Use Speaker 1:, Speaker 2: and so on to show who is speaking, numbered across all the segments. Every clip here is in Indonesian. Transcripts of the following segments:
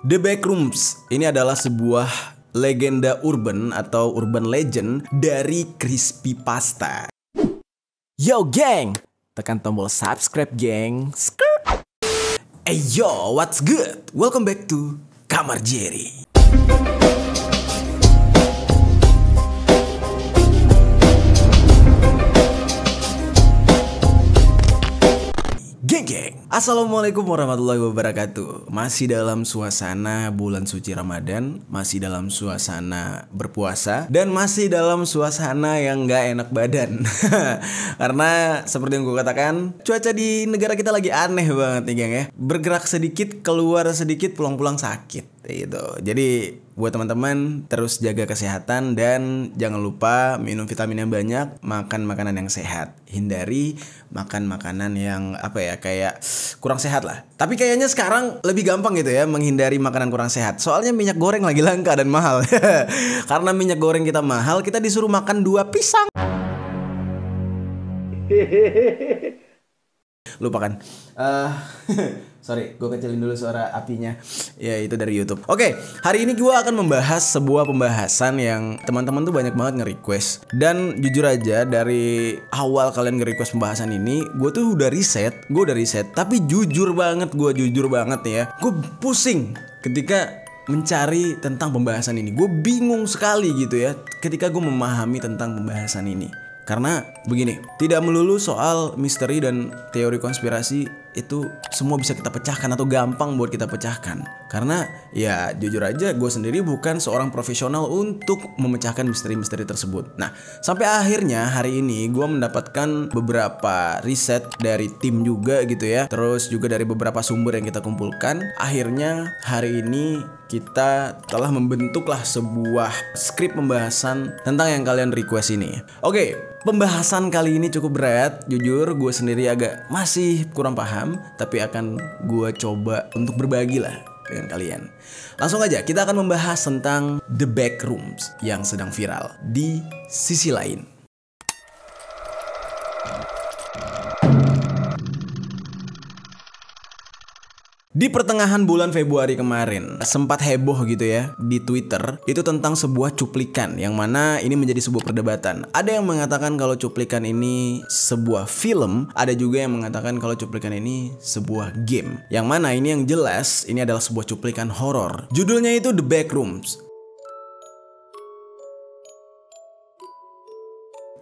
Speaker 1: The Backrooms ini adalah sebuah legenda urban atau urban legend dari Crispy Pasta.
Speaker 2: Yo geng, tekan tombol subscribe geng.
Speaker 1: Hey yo, what's good? Welcome back to Kamar Jerry. Geng, assalamualaikum warahmatullahi wabarakatuh. Masih dalam suasana bulan suci Ramadan, masih dalam suasana berpuasa, dan masih dalam suasana yang gak enak badan. Karena seperti yang gue katakan, cuaca di negara kita lagi aneh banget nih geng ya. Bergerak sedikit, keluar sedikit, pulang-pulang sakit gitu. Jadi buat teman-teman terus jaga kesehatan dan jangan lupa minum vitamin yang banyak, makan makanan yang sehat. Hindari makan makanan yang kayak kurang sehat lah. Tapi kayaknya sekarang lebih gampang gitu ya menghindari makanan kurang sehat. Soalnya minyak goreng lagi langka dan mahal. Karena minyak goreng kita mahal, kita disuruh makan 2 pisang. Lupakan. Sorry, gue kecilin dulu suara apinya. Ya, itu dari YouTube. Oke, hari ini gue akan membahas sebuah pembahasan yang teman-teman tuh banyak banget nge-request. Dan jujur aja, dari awal kalian nge-request pembahasan ini, gue tuh udah riset. Tapi jujur banget ya, gue pusing ketika mencari tentang pembahasan ini. Gue bingung sekali gitu ya ketika gue memahami tentang pembahasan ini. Karena begini, tidak melulu soal misteri dan teori konspirasi itu semua bisa kita pecahkan atau gampang buat kita pecahkan. Karena ya jujur aja gue sendiri bukan seorang profesional untuk memecahkan misteri-misteri tersebut. Nah, sampai akhirnya hari ini gue mendapatkan beberapa riset dari tim juga gitu ya. Terus juga dari beberapa sumber yang kita kumpulkan. Akhirnya hari ini kita telah membentuklah sebuah skrip pembahasan tentang yang kalian request ini. Oke, pembahasan kali ini cukup berat. Jujur gue sendiri agak masih kurang paham, tapi akan gue coba untuk berbagi lah dengan kalian. Langsung aja kita akan membahas tentang The Backrooms yang sedang viral di sisi lain. Di pertengahan bulan Februari kemarin sempat heboh gitu ya di Twitter itu tentang sebuah cuplikan yang mana ini menjadi sebuah perdebatan. Ada yang mengatakan kalau cuplikan ini sebuah film, ada juga yang mengatakan kalau cuplikan ini sebuah game. Yang mana ini yang jelas ini adalah sebuah cuplikan horor. Judulnya itu The Backrooms.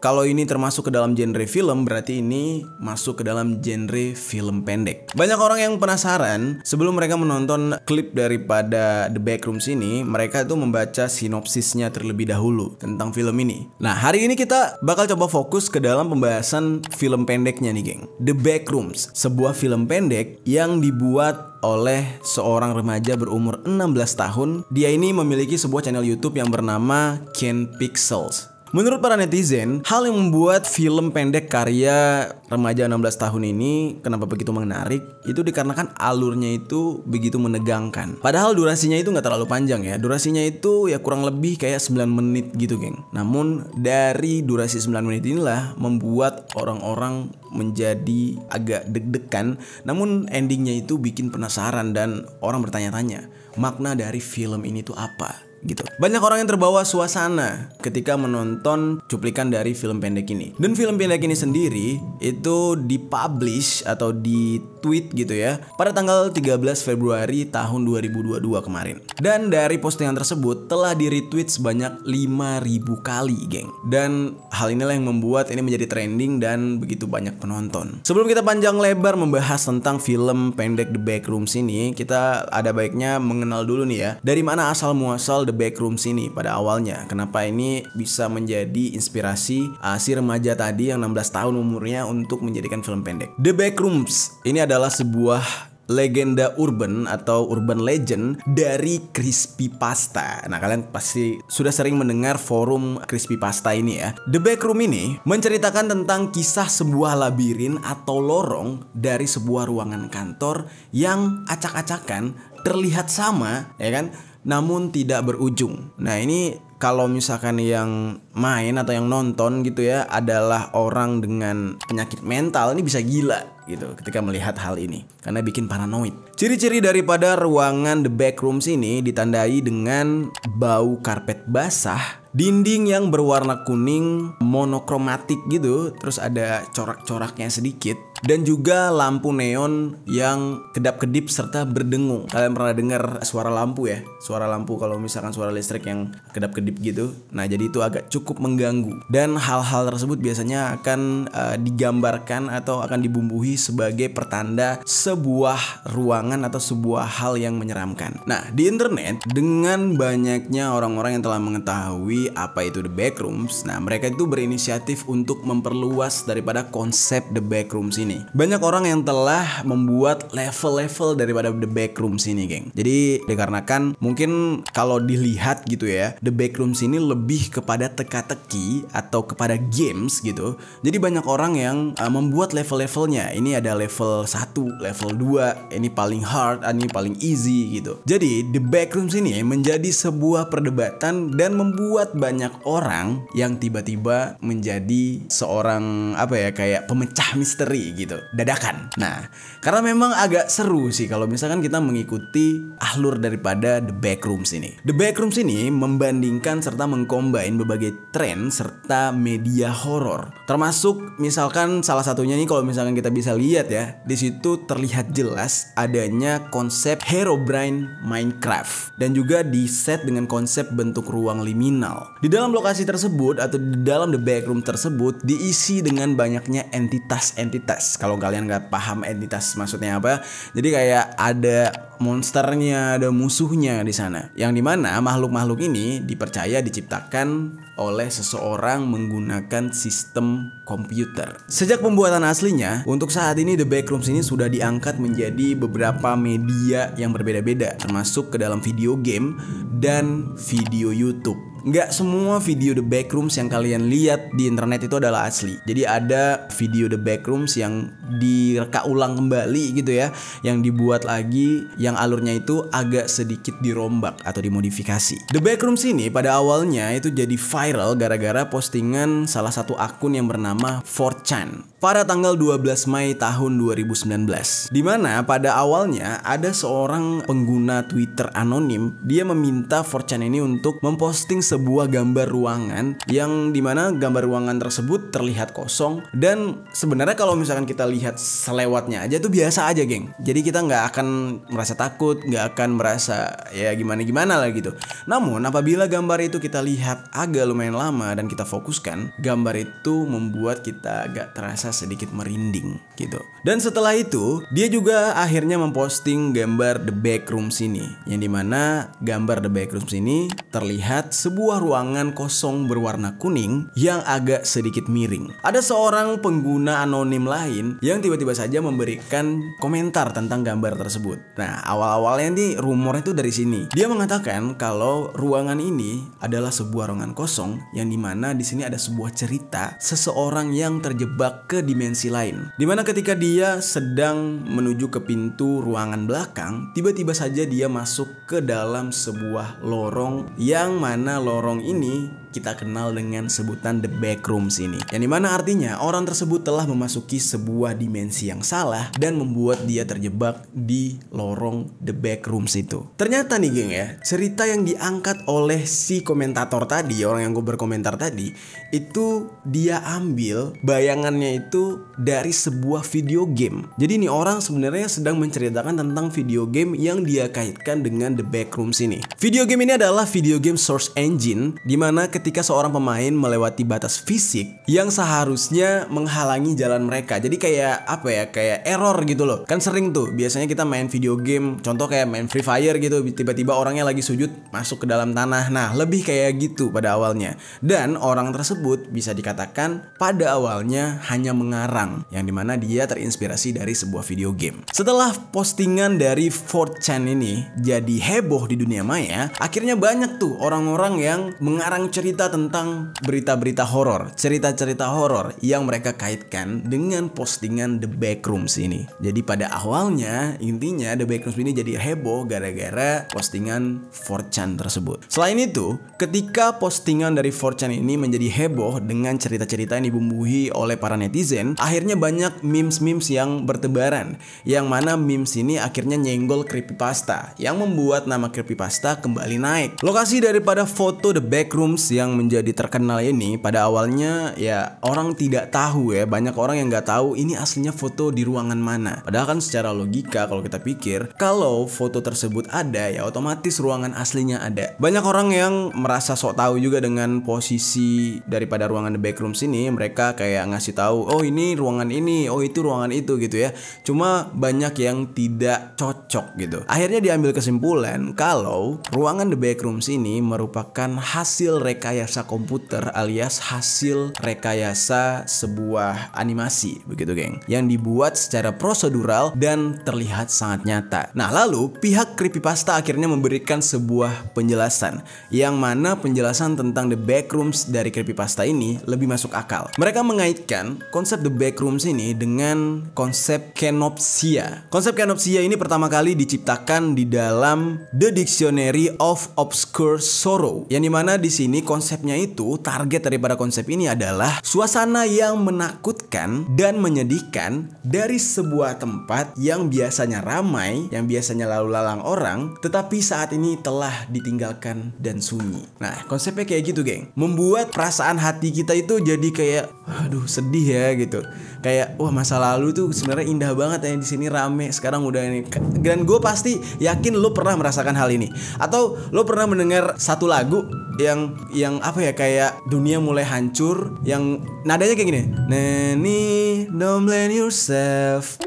Speaker 1: Kalau ini termasuk ke dalam genre film, berarti ini masuk ke dalam genre film pendek. Banyak orang yang penasaran, sebelum mereka menonton klip daripada The Backrooms ini, mereka tuh membaca sinopsisnya terlebih dahulu tentang film ini. Nah, hari ini kita bakal coba fokus ke dalam pembahasan film pendeknya nih geng. The Backrooms, sebuah film pendek yang dibuat oleh seorang remaja berumur 16 tahun. Dia ini memiliki sebuah channel YouTube yang bernama Ken Pixels. Menurut para netizen, hal yang membuat film pendek karya remaja 16 tahun ini kenapa begitu menarik, itu dikarenakan alurnya itu begitu menegangkan. Padahal durasinya itu nggak terlalu panjang ya. Durasinya itu ya kurang lebih kayak 9 menit gitu geng. Namun dari durasi 9 menit inilah membuat orang-orang menjadi agak deg-degan. Namun endingnya itu bikin penasaran dan orang bertanya-tanya, makna dari film ini tuh apa? Gitu. Banyak orang yang terbawa suasana ketika menonton cuplikan dari film pendek ini. Dan film pendek ini sendiri itu dipublish atau di-tweet gitu ya pada tanggal 13 Februari tahun 2022 kemarin. Dan dari postingan tersebut telah di-retweet sebanyak 5.000 kali, geng. Dan hal inilah yang membuat ini menjadi trending dan begitu banyak penonton. Sebelum kita panjang lebar membahas tentang film pendek The Backrooms ini, kita ada baiknya mengenal dulu nih ya, dari mana asal muasal The Backrooms ini pada awalnya. Kenapa ini bisa menjadi inspirasi si remaja tadi yang 16 tahun umurnya untuk menjadikan film pendek. The Backrooms ini adalah sebuah legenda urban atau urban legend dari Crispy Pasta. Nah, kalian pasti sudah sering mendengar forum Crispy Pasta ini ya. The Backroom ini menceritakan tentang kisah sebuah labirin atau lorong dari sebuah ruangan kantor yang acak-acakan terlihat sama, ya kan? Namun tidak berujung. Nah, ini kalau misalkan yang main atau yang nonton gitu ya adalah orang dengan penyakit mental, ini bisa gila. gitu ketika melihat hal ini karena bikin paranoid. Ciri-ciri daripada ruangan The Backrooms ini ditandai dengan bau karpet basah, dinding yang berwarna kuning monokromatik gitu, terus ada corak-coraknya sedikit, dan juga lampu neon yang kedap-kedip serta berdengung. Kalian pernah dengar suara lampu ya? Suara lampu kalau misalkan suara listrik yang kedap-kedip gitu. Nah, jadi itu agak cukup mengganggu. Dan hal-hal tersebut biasanya akan digambarkan atau akan dibumbuhi sebagai pertanda sebuah ruangan atau sebuah hal yang menyeramkan. Nah, di internet dengan banyaknya orang-orang yang telah mengetahui apa itu The Backrooms, nah mereka itu berinisiatif untuk memperluas daripada konsep The Backrooms ini. Banyak orang yang telah membuat level-level daripada The Backrooms ini, geng. Jadi dikarenakan mungkin kalau dilihat gitu ya, The Backrooms ini lebih kepada teka-teki atau kepada games gitu. Jadi banyak orang yang membuat level-levelnya. Ini ada level 1, level 2, ini paling hard, ini paling easy gitu. Jadi The Backrooms ini menjadi sebuah perdebatan dan membuat banyak orang yang tiba-tiba menjadi seorang kayak pemecah misteri gitu dadakan. Nah, karena memang agak seru sih kalau misalkan kita mengikuti alur daripada The Backrooms ini. The Backrooms ini membandingkan serta mengcombine berbagai tren serta media horor. Termasuk misalkan salah satunya nih kalau misalkan kita bisa lihat ya, di situ terlihat jelas adanya konsep Herobrine Minecraft dan juga di set dengan konsep bentuk ruang liminal. Di dalam lokasi tersebut atau di dalam The Backroom tersebut diisi dengan banyaknya entitas-entitas. Kalau kalian nggak paham entitas maksudnya apa, jadi kayak ada monsternya, ada musuhnya di sana. Yang dimana makhluk-makhluk ini dipercaya diciptakan oleh seseorang menggunakan sistem komputer. Sejak pembuatan aslinya, untuk saat ini The Backrooms ini sudah diangkat menjadi beberapa media yang berbeda-beda, termasuk ke dalam video game dan video YouTube. Nggak semua video The Backrooms yang kalian lihat di internet itu adalah asli. Jadi ada video The Backrooms yang direka ulang kembali gitu ya, yang dibuat lagi, yang alurnya itu agak sedikit dirombak atau dimodifikasi. The Backrooms ini pada awalnya itu jadi viral gara-gara postingan salah satu akun yang bernama 4chan pada tanggal 12 Mei tahun 2019. Dimana pada awalnya ada seorang pengguna Twitter anonim, dia meminta 4chan ini untuk memposting sebuah gambar ruangan yang dimana gambar ruangan tersebut terlihat kosong, dan sebenarnya kalau misalkan kita lihat selewatnya aja tuh biasa aja, geng. Jadi kita nggak akan merasa takut, nggak akan merasa ya gimana-gimana lah gitu. Namun apabila gambar itu kita lihat agak lumayan lama dan kita fokuskan, gambar itu membuat kita agak terasa sedikit merinding gitu. Dan setelah itu dia juga akhirnya memposting gambar The Backrooms ini, yang dimana gambar The Backrooms ini terlihat sebuah ruangan kosong berwarna kuning yang agak sedikit miring. Ada seorang pengguna anonim lain yang tiba-tiba saja memberikan komentar tentang gambar tersebut. Nah, awal-awalnya nih rumor itu dari sini. Dia mengatakan kalau ruangan ini adalah sebuah ruangan kosong yang dimana di sini ada sebuah cerita seseorang yang terjebak ke dimensi lain. Dimana ketika dia sedang menuju ke pintu ruangan belakang, tiba-tiba saja dia masuk ke dalam sebuah lorong yang mana lorong ini kita kenal dengan sebutan The Backrooms ini, yang dimana artinya orang tersebut telah memasuki sebuah dimensi yang salah dan membuat dia terjebak di lorong The Backrooms itu. Ternyata nih geng ya, cerita yang diangkat oleh si komentator tadi, orang yang gue berkomentar tadi, itu dia ambil bayangannya itu dari sebuah video game. Jadi nih orang sebenarnya sedang menceritakan tentang video game yang dia kaitkan dengan The Backrooms ini. Video game ini adalah video game Source Engine, dimana ketika seorang pemain melewati batas fisik yang seharusnya menghalangi jalan mereka. Jadi kayak kayak error gitu loh. Kan sering tuh biasanya kita main video game, contoh kayak main Free Fire gitu, tiba-tiba orangnya lagi sujud masuk ke dalam tanah. Nah, lebih kayak gitu pada awalnya. Dan orang tersebut bisa dikatakan pada awalnya hanya mengarang, yang dimana dia terinspirasi dari sebuah video game. Setelah postingan dari 4chan ini jadi heboh di dunia maya, akhirnya banyak tuh orang-orang yang mengarang cerita kita tentang berita-berita horor, cerita-cerita horor yang mereka kaitkan dengan postingan The Backrooms ini. Jadi pada awalnya intinya The Backrooms ini jadi heboh gara-gara postingan 4chan tersebut. Selain itu, ketika postingan dari 4chan ini menjadi heboh dengan cerita-cerita yang dibumbui oleh para netizen, akhirnya banyak memes-memes yang bertebaran, yang mana memes ini akhirnya nyenggol creepypasta, yang membuat nama creepypasta kembali naik. Lokasi daripada foto The Backrooms yang menjadi terkenal ini pada awalnya ya orang tidak tahu ya, banyak orang yang nggak tahu ini aslinya foto di ruangan mana. Padahal kan secara logika kalau kita pikir, kalau foto tersebut ada ya otomatis ruangan aslinya ada. Banyak orang yang merasa sok tahu juga dengan posisi daripada ruangan The Backrooms ini, mereka kayak ngasih tahu, oh ini ruangan ini, oh itu ruangan itu gitu ya. Cuma banyak yang tidak cocok gitu. Akhirnya diambil kesimpulan kalau ruangan The Backrooms ini merupakan hasil rekayasa komputer alias hasil rekayasa sebuah animasi begitu geng, yang dibuat secara prosedural dan terlihat sangat nyata. Nah lalu pihak creepypasta akhirnya memberikan sebuah penjelasan, yang mana penjelasan tentang The Backrooms dari creepypasta ini lebih masuk akal. Mereka mengaitkan konsep The Backrooms ini dengan konsep kenopsia. Konsep kenopsia ini pertama kali diciptakan di dalam The Dictionary of Obscure Sorrow, yang dimana di sini konsepnya itu, target daripada konsep ini adalah suasana yang menakutkan dan menyedihkan dari sebuah tempat yang biasanya ramai, yang biasanya lalu lalang orang, tetapi saat ini telah ditinggalkan dan sunyi. Nah konsepnya kayak gitu geng, membuat perasaan hati kita itu jadi kayak aduh sedih ya gitu, kayak wah masa lalu tuh sebenarnya indah banget ya, di sini rame, sekarang udah ini. Dan gue pasti yakin lo pernah merasakan hal ini, atau lo pernah mendengar satu lagu yang apa ya, kayak dunia mulai hancur, yang nadanya kayak gini, Nani don't blame yourself,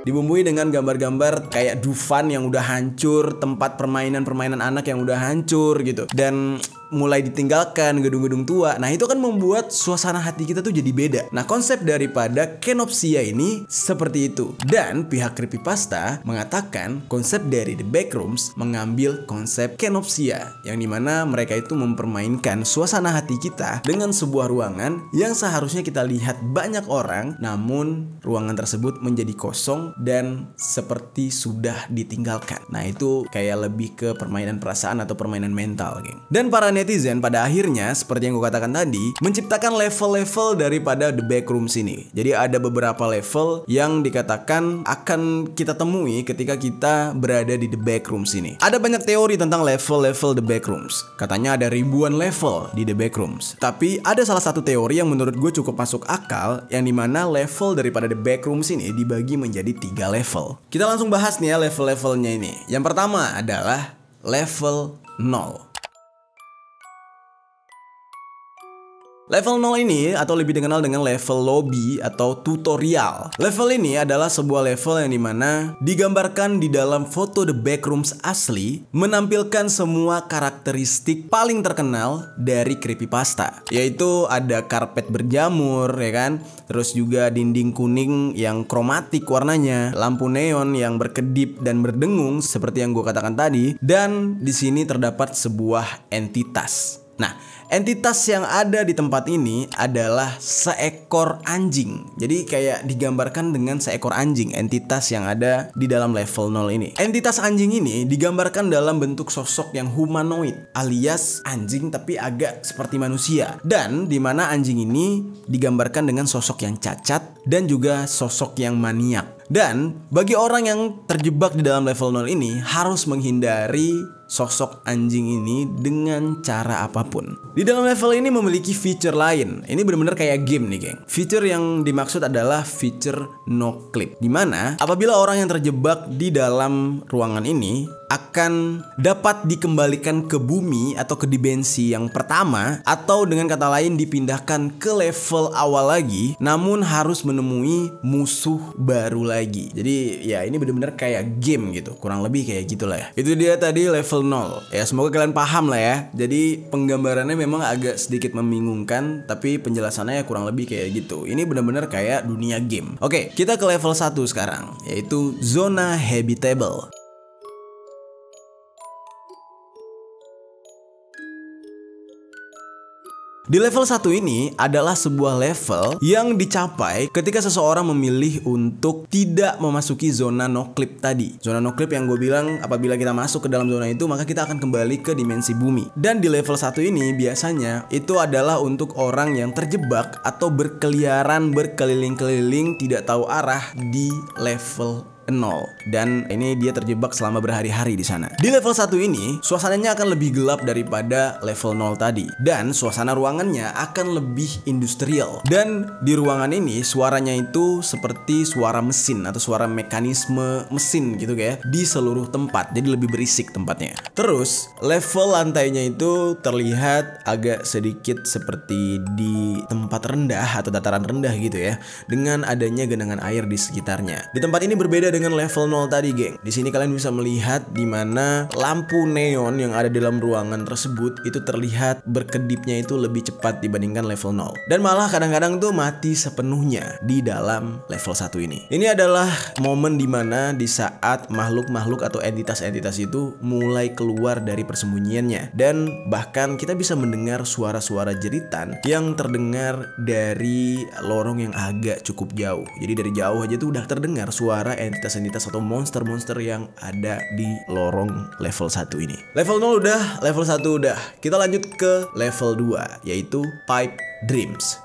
Speaker 1: dibumbui dengan gambar-gambar kayak Dufan yang udah hancur, tempat permainan anak yang udah hancur gitu, dan mulai ditinggalkan gedung-gedung tua. Nah itu kan membuat suasana hati kita tuh jadi beda. Nah konsep daripada kenopsia ini seperti itu. Dan pihak creepypasta mengatakan konsep dari The Backrooms mengambil konsep kenopsia, yang dimana mereka itu mempermainkan suasana hati kita dengan sebuah ruangan yang seharusnya kita lihat banyak orang, namun ruangan tersebut menjadi kosong dan seperti sudah ditinggalkan. Nah itu kayak lebih ke permainan perasaan atau permainan mental geng. Dan para netizen pada akhirnya seperti yang gue katakan tadi menciptakan level-level daripada The Backrooms ini. Jadi ada beberapa level yang dikatakan akan kita temui ketika kita berada di The Backrooms ini. Ada banyak teori tentang level-level The Backrooms. Katanya ada ribuan level di The Backrooms. Tapi ada salah satu teori yang menurut gue cukup masuk akal, yang dimana level daripada The Backrooms ini dibagi menjadi 3 level. Kita langsung bahas nih ya level-levelnya ini. Yang pertama adalah level 0. Level 0 ini atau lebih dikenal dengan level lobby atau tutorial. Level ini adalah sebuah level yang dimana digambarkan di dalam foto The Backrooms asli, menampilkan semua karakteristik paling terkenal dari creepypasta, yaitu ada karpet berjamur ya kan, terus juga dinding kuning yang kromatik warnanya, lampu neon yang berkedip dan berdengung seperti yang gue katakan tadi, dan di sini terdapat sebuah entitas. Nah, entitas yang ada di tempat ini adalah seekor anjing. Jadi kayak digambarkan dengan seekor anjing, entitas yang ada di dalam level 0 ini. Entitas anjing ini digambarkan dalam bentuk sosok yang humanoid, alias anjing tapi agak seperti manusia. Dan dimana anjing ini digambarkan dengan sosok yang cacat dan juga sosok yang maniak. Dan bagi orang yang terjebak di dalam level 0 ini harus menghindari sosok anjing ini dengan cara apapun. Di dalam level ini memiliki feature lain. Ini benar-benar kayak game nih geng. Feature yang dimaksud adalah feature no clip, dimana apabila orang yang terjebak di dalam ruangan ini akan dapat dikembalikan ke bumi atau ke dimensi yang pertama, atau dengan kata lain dipindahkan ke level awal lagi, namun harus menemui musuh baru lagi. Jadi ya ini benar-benar kayak game gitu, kurang lebih kayak gitulah ya. Itu dia tadi level 0. Ya semoga kalian paham lah ya. Jadi penggambarannya memang agak sedikit membingungkan, tapi penjelasannya ya kurang lebih kayak gitu. Ini benar-benar kayak dunia game. Oke, kita ke level 1 sekarang, yaitu zona habitable. Di level 1 ini adalah sebuah level yang dicapai ketika seseorang memilih untuk tidak memasuki zona no clip tadi. Zona no clip yang gue bilang apabila kita masuk ke dalam zona itu maka kita akan kembali ke dimensi bumi. Dan di level 1 ini biasanya itu adalah untuk orang yang terjebak atau berkeliaran berkeliling-keliling tidak tahu arah di level 0, dan ini dia terjebak selama berhari-hari di sana. Di level 1 ini suasananya akan lebih gelap daripada level 0 tadi, dan suasana ruangannya akan lebih industrial. Dan di ruangan ini suaranya itu seperti suara mesin atau suara mekanisme mesin gitu kayak di seluruh tempat, jadi lebih berisik tempatnya. Terus level lantainya itu terlihat agak sedikit seperti di tempat rendah atau dataran rendah gitu ya, dengan adanya genangan air di sekitarnya. Di tempat ini berbeda dengan level 0 tadi, geng. Di sini kalian bisa melihat di mana lampu neon yang ada di dalam ruangan tersebut itu terlihat berkedipnya itu lebih cepat dibandingkan level 0. Dan malah kadang-kadang tuh mati sepenuhnya di dalam level 1 ini. Ini adalah momen di mana di saat makhluk-makhluk atau entitas-entitas itu mulai keluar dari persembunyiannya, dan bahkan kita bisa mendengar suara-suara jeritan yang terdengar dari lorong yang agak cukup jauh. Jadi dari jauh aja tuh udah terdengar suara entitas-entitas atau monster-monster yang ada di lorong level 1 ini. Level 0 udah, level 1 udah. Kita lanjut ke level 2, yaitu Pipe Dreams.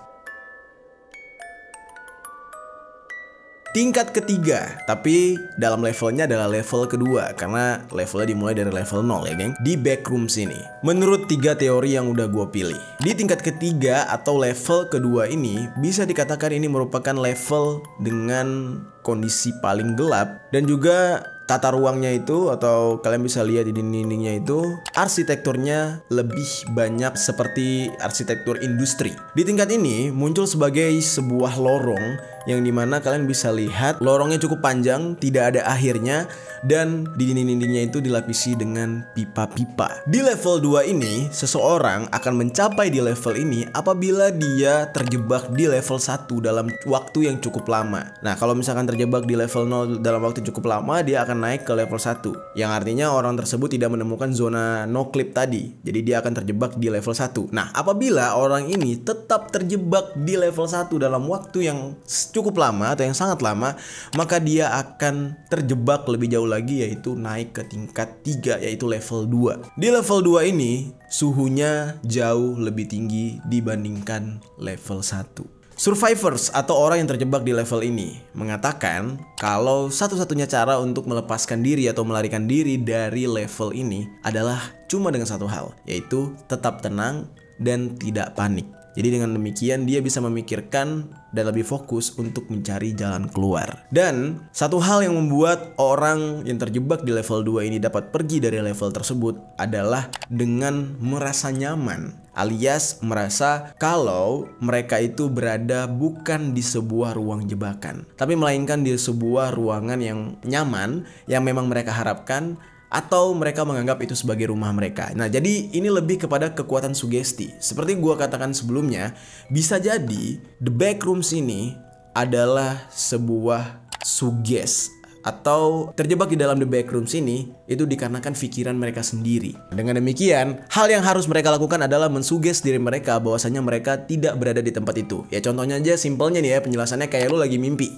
Speaker 1: Tingkat ketiga, tapi dalam levelnya adalah level kedua karena levelnya dimulai dari level 0 ya geng. Di Backrooms ini, menurut 3 teori yang udah gue pilih, di tingkat ketiga atau level kedua ini bisa dikatakan ini merupakan level dengan kondisi paling gelap, dan juga tata ruangnya itu atau kalian bisa lihat di dinding-dindingnya itu arsitekturnya lebih banyak seperti arsitektur industri. Di tingkat ini muncul sebagai sebuah lorong yang dimana kalian bisa lihat lorongnya cukup panjang, tidak ada akhirnya, dan di dinding-dindingnya itu dilapisi dengan pipa-pipa. Di level 2 ini seseorang akan mencapai di level ini apabila dia terjebak di level 1 dalam waktu yang cukup lama. Nah, kalau misalkan terjebak di level 0 dalam waktu cukup lama, dia akan naik ke level 1, yang artinya orang tersebut tidak menemukan zona no clip tadi, jadi dia akan terjebak di level 1. Nah, apabila orang ini tetap terjebak di level 1 dalam waktu yang cukup lama atau yang sangat lama, maka dia akan terjebak lebih jauh lagi, yaitu naik ke tingkat 3, yaitu level 2. Di level 2 ini suhunya jauh lebih tinggi dibandingkan level 1. Survivors atau orang yang terjebak di level ini mengatakan kalau satu-satunya cara untuk melepaskan diri atau melarikan diri dari level ini adalah cuma dengan satu hal, yaitu tetap tenang dan tidak panik. Jadi dengan demikian dia bisa memikirkan dan lebih fokus untuk mencari jalan keluar. Dan satu hal yang membuat orang yang terjebak di level 2 ini dapat pergi dari level tersebut adalah dengan merasa nyaman, alias merasa kalau mereka itu berada bukan di sebuah ruang jebakan, tapi melainkan di sebuah ruangan yang nyaman yang memang mereka harapkan, atau mereka menganggap itu sebagai rumah mereka. Nah, jadi ini lebih kepada kekuatan sugesti. Seperti gua katakan sebelumnya, bisa jadi The Backrooms ini adalah sebuah suges, atau terjebak di dalam The Backrooms ini itu dikarenakan pikiran mereka sendiri. Dengan demikian, hal yang harus mereka lakukan adalah mensuges diri mereka bahwasanya mereka tidak berada di tempat itu. Ya contohnya aja, simpelnya nih ya, penjelasannya kayak lo lagi mimpi.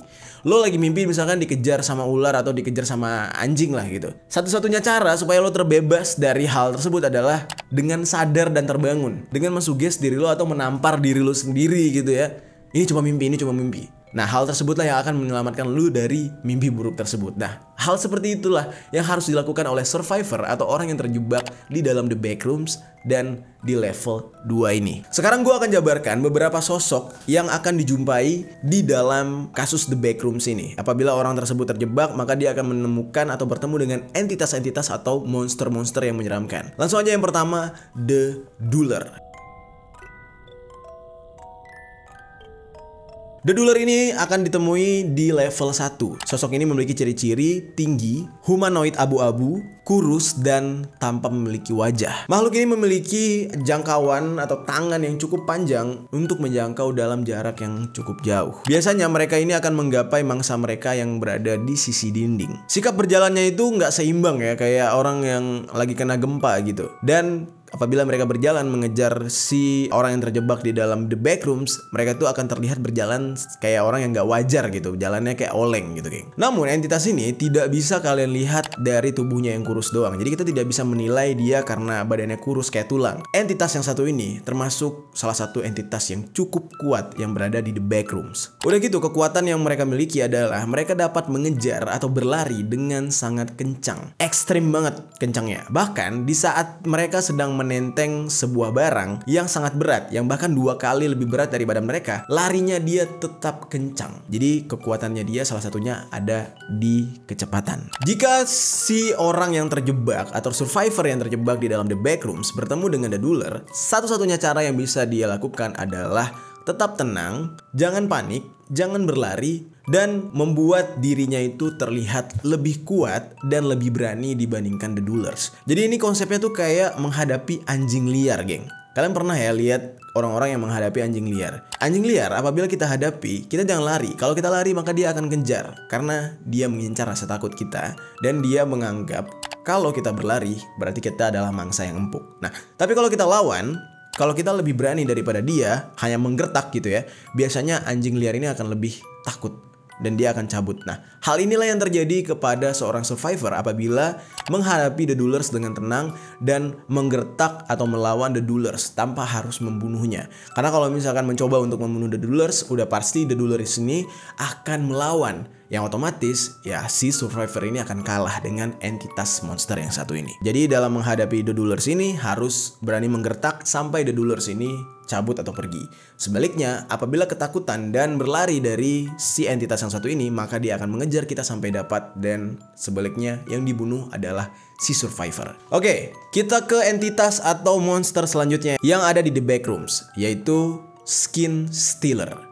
Speaker 1: Lo lagi mimpi misalkan dikejar sama ular atau dikejar sama anjing lah gitu. Satu-satunya cara supaya lo terbebas dari hal tersebut adalah dengan sadar dan terbangun, dengan mensuges diri lo atau menampar diri lo sendiri gitu ya. Ini cuma mimpi, ini cuma mimpi. Nah, hal tersebutlah yang akan menyelamatkan lu dari mimpi buruk tersebut. Nah, hal seperti itulah yang harus dilakukan oleh survivor atau orang yang terjebak di dalam The Backrooms dan di level 2 ini. Sekarang gue akan jabarkan beberapa sosok yang akan dijumpai di dalam kasus The Backrooms ini. Apabila orang tersebut terjebak, maka dia akan menemukan atau bertemu dengan entitas-entitas atau monster-monster yang menyeramkan. Langsung aja yang pertama, The Dueler. The Dueler ini akan ditemui di level 1. Sosok ini memiliki ciri-ciri tinggi, humanoid abu-abu, kurus, dan tanpa memiliki wajah. Makhluk ini memiliki jangkauan atau tangan yang cukup panjang untuk menjangkau dalam jarak yang cukup jauh. Biasanya mereka ini akan menggapai mangsa mereka yang berada di sisi dinding. Sikap berjalannya itu nggak seimbang ya, kayak orang yang lagi kena gempa gitu. Dan apabila mereka berjalan mengejar si orang yang terjebak di dalam the backrooms, mereka tuh akan terlihat berjalan kayak orang yang gak wajar gitu, jalannya kayak oleng gitu, geng. Namun entitas ini tidak bisa kalian lihat dari tubuhnya yang kurus doang. Jadi kita tidak bisa menilai dia karena badannya kurus kayak tulang. Entitas yang satu ini termasuk salah satu entitas yang cukup kuat yang berada di the backrooms. Udah gitu, kekuatan yang mereka miliki adalah mereka dapat mengejar atau berlari dengan sangat kencang. Ekstrim banget kencangnya. Bahkan di saat mereka sedang menenteng sebuah barang yang sangat berat, yang bahkan 2 kali lebih berat daripada mereka, larinya dia tetap kencang. Jadi kekuatannya dia salah satunya ada di kecepatan. Jika si orang yang terjebak atau survivor yang terjebak di dalam the backrooms bertemu dengan the Dueler, satu-satunya cara yang bisa dia lakukan adalah tetap tenang, jangan panik, jangan berlari, dan membuat dirinya itu terlihat lebih kuat dan lebih berani dibandingkan the Duelers. Jadi ini konsepnya tuh kayak menghadapi anjing liar, geng. Kalian pernah ya lihat orang-orang yang menghadapi anjing liar? Anjing liar apabila kita hadapi, kita jangan lari. Kalau kita lari maka dia akan kejar karena dia mengincar rasa takut kita dan dia menganggap kalau kita berlari berarti kita adalah mangsa yang empuk. Nah, tapi kalau kita lawan, kalau kita lebih berani daripada dia, hanya menggertak gitu ya, biasanya anjing liar ini akan lebih takut dan dia akan cabut. Nah, hal inilah yang terjadi kepada seorang survivor apabila menghadapi the Duelers dengan tenang dan menggertak atau melawan the Duelers tanpa harus membunuhnya. Karena kalau misalkan mencoba untuk membunuh the Duelers, udah pasti the Duelers ini akan melawan, yang otomatis ya si survivor ini akan kalah dengan entitas monster yang satu ini. Jadi dalam menghadapi the Duelers ini harus berani menggertak sampai the Duelers ini cabut atau pergi. Sebaliknya, apabila ketakutan dan berlari dari si entitas yang satu ini, maka dia akan mengejar kita sampai dapat, dan sebaliknya yang dibunuh adalah si survivor. Oke, kita ke entitas atau monster selanjutnya yang ada di the backrooms, yaitu Skin Stealer.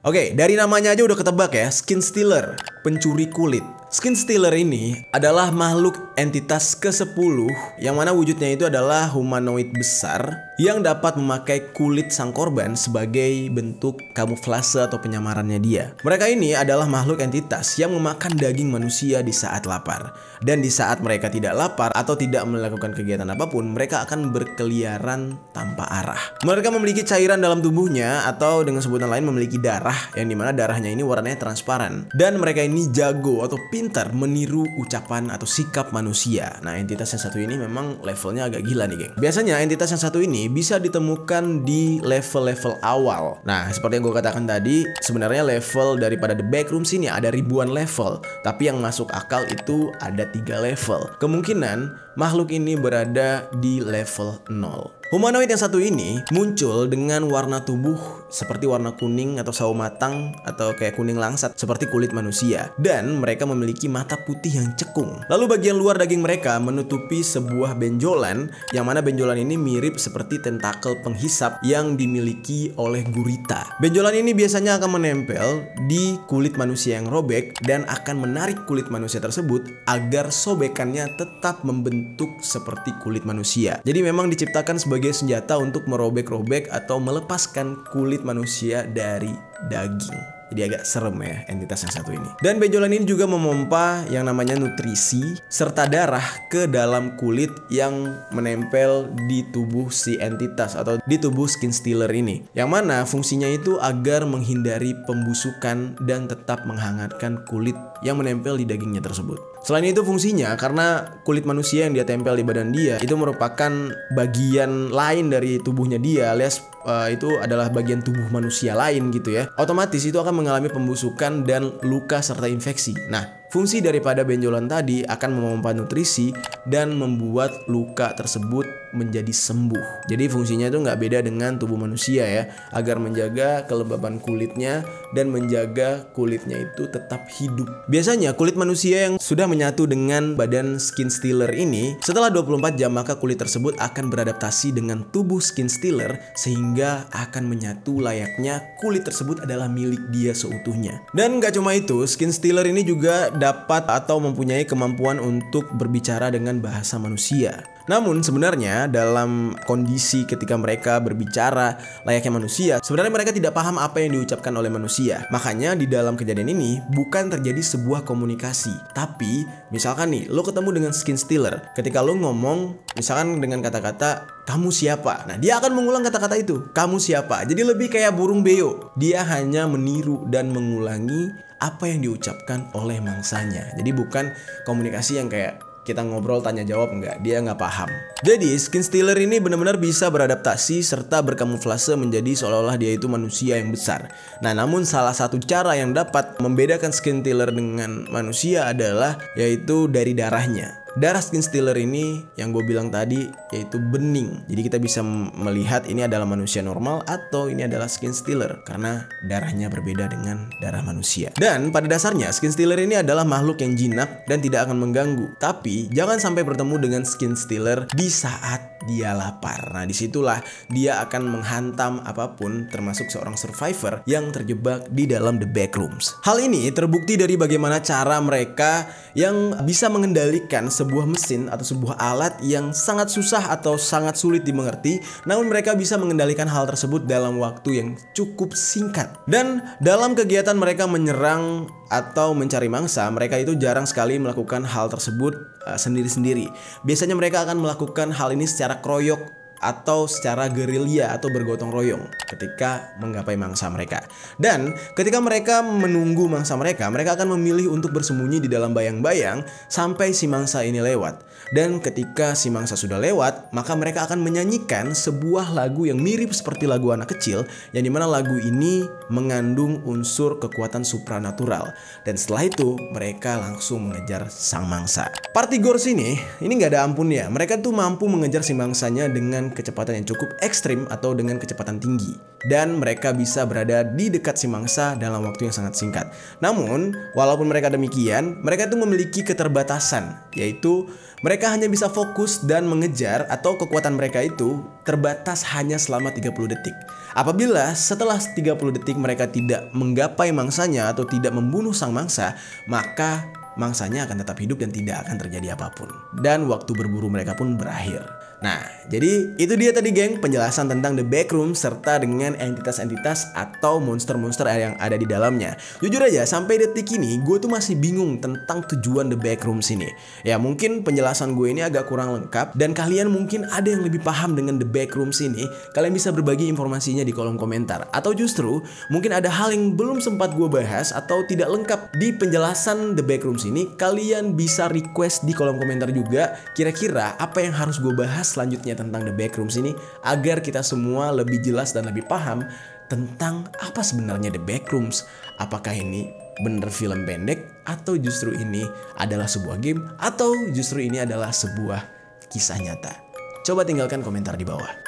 Speaker 1: Oke, dari namanya aja udah ketebak ya, Skin Stealer, pencuri kulit. Skin Stealer ini adalah makhluk entitas ke-10 yang mana wujudnya itu adalah humanoid besar yang dapat memakai kulit sang korban sebagai bentuk kamuflase atau penyamarannya dia. Mereka ini adalah makhluk entitas yang memakan daging manusia di saat lapar. Dan di saat mereka tidak lapar atau tidak melakukan kegiatan apapun, mereka akan berkeliaran tanpa arah. Mereka memiliki cairan dalam tubuhnya atau dengan sebutan lain memiliki darah, yang dimana darahnya ini warnanya transparan. Dan mereka ini jago atau pintar meniru ucapan atau sikap manusia. Nah, entitas yang satu ini memang levelnya agak gila nih, geng. Biasanya entitas yang satu ini bisa ditemukan di level-level awal. Nah, seperti yang gue katakan tadi, sebenarnya level daripada the backrooms ini ada ribuan level, tapi yang masuk akal itu ada 3 level. Kemungkinan makhluk ini berada di level 0. Humanoid yang satu ini muncul dengan warna tubuh seperti warna kuning atau sawo matang atau kayak kuning langsat seperti kulit manusia, dan mereka memiliki mata putih yang cekung. Lalu bagian luar daging mereka menutupi sebuah benjolan, yang mana benjolan ini mirip seperti tentakel penghisap yang dimiliki oleh gurita. Benjolan ini biasanya akan menempel di kulit manusia yang robek dan akan menarik kulit manusia tersebut agar sobekannya tetap membentuk seperti kulit manusia. Jadi memang diciptakan sebagai senjata untuk merobek-robek atau melepaskan kulit manusia dari daging. Jadi agak serem ya entitas yang satu ini. Dan benjolan ini juga memompa yang namanya nutrisi serta darah ke dalam kulit yang menempel di tubuh si entitas atau di tubuh Skin Stealer ini. Yang mana fungsinya itu agar menghindari pembusukan dan tetap menghangatkan kulit yang menempel di dagingnya tersebut. Selain itu fungsinya, karena kulit manusia yang dia tempel di badan dia itu merupakan bagian lain dari tubuhnya dia, alias itu adalah bagian tubuh manusia lain gitu ya. Otomatis itu akan mengalami pembusukan dan luka serta infeksi. Nah, fungsi daripada benjolan tadi akan memompa nutrisi dan membuat luka tersebut menjadi sembuh. Jadi fungsinya itu nggak beda dengan tubuh manusia ya, agar menjaga kelembaban kulitnya dan menjaga kulitnya itu tetap hidup. Biasanya kulit manusia yang sudah menyatu dengan badan Skin Stealer ini, setelah 24 jam maka kulit tersebut akan beradaptasi dengan tubuh Skin Stealer sehingga akan menyatu layaknya kulit tersebut adalah milik dia seutuhnya. Dan nggak cuma itu, Skin Stealer ini juga dapat atau mempunyai kemampuan untuk berbicara dengan bahasa manusia. Namun sebenarnya dalam kondisi ketika mereka berbicara layaknya manusia, sebenarnya mereka tidak paham apa yang diucapkan oleh manusia. Makanya di dalam kejadian ini bukan terjadi sebuah komunikasi. Tapi misalkan nih, lo ketemu dengan skin stealer. Ketika lo ngomong misalkan dengan kata-kata kamu siapa? Nah, dia akan mengulang kata-kata itu, kamu siapa? Jadi lebih kayak burung beo. Dia hanya meniru dan mengulangi apa yang diucapkan oleh mangsanya. Jadi bukan komunikasi yang kayak kita ngobrol tanya jawab, enggak, dia nggak paham. Jadi skin stealer ini benar-benar bisa beradaptasi serta berkamuflase menjadi seolah-olah dia itu manusia yang besar. Nah, namun salah satu cara yang dapat membedakan skin stealer dengan manusia adalah yaitu dari darahnya. Darah skin stealer ini yang gue bilang tadi yaitu bening. Jadi kita bisa melihat ini adalah manusia normal atau ini adalah skin stealer karena darahnya berbeda dengan darah manusia. Dan pada dasarnya skin stealer ini adalah makhluk yang jinak dan tidak akan mengganggu. Tapi jangan sampai bertemu dengan skin stealer di saat dia lapar. Nah, disitulah dia akan menghantam apapun termasuk seorang survivor yang terjebak di dalam the backrooms. Hal ini terbukti dari bagaimana cara mereka yang bisa mengendalikan sebuah mesin atau sebuah alat yang sangat susah atau sangat sulit dimengerti, namun mereka bisa mengendalikan hal tersebut dalam waktu yang cukup singkat. Dan dalam kegiatan mereka menyerang atau mencari mangsa, mereka itu jarang sekali melakukan hal tersebut sendiri-sendiri. Biasanya mereka akan melakukan hal ini secara kroyok atau secara gerilya atau bergotong royong ketika menggapai mangsa mereka. Dan ketika mereka menunggu mangsa mereka akan memilih untuk bersembunyi di dalam bayang-bayang sampai si mangsa ini lewat. Dan ketika si mangsa sudah lewat, maka mereka akan menyanyikan sebuah lagu yang mirip seperti lagu anak kecil, yang dimana lagu ini mengandung unsur kekuatan supranatural. Dan setelah itu mereka langsung mengejar sang mangsa. Partigors ini nggak ada ampunnya. Mereka tuh mampu mengejar si mangsanya dengan kecepatan yang cukup ekstrim atau dengan kecepatan tinggi. Dan mereka bisa berada di dekat si mangsa dalam waktu yang sangat singkat. Namun, walaupun mereka demikian, mereka tuh memiliki keterbatasan, yaitu mereka hanya bisa fokus dan mengejar atau kekuatan mereka itu terbatas hanya selama 30 detik. Apabila setelah 30 detik mereka tidak menggapai mangsanya atau tidak membunuh sang mangsa, maka mangsanya akan tetap hidup dan tidak akan terjadi apapun. Dan waktu berburu mereka pun berakhir. Nah, jadi itu dia tadi geng penjelasan tentang The Backroom serta dengan entitas-entitas atau monster-monster yang ada di dalamnya. Jujur aja sampai detik ini gue tuh masih bingung tentang tujuan The Backrooms ini. Ya mungkin penjelasan gue ini agak kurang lengkap dan kalian mungkin ada yang lebih paham dengan The Backrooms ini. Kalian bisa berbagi informasinya di kolom komentar. Atau justru mungkin ada hal yang belum sempat gue bahas atau tidak lengkap di penjelasan The Backrooms ini. Kalian bisa request di kolom komentar juga kira-kira apa yang harus gue bahas selanjutnya tentang The Backrooms ini agar kita semua lebih jelas dan lebih paham tentang apa sebenarnya The Backrooms. Apakah ini bener film pendek atau justru ini adalah sebuah game atau justru ini adalah sebuah kisah nyata? Coba tinggalkan komentar di bawah.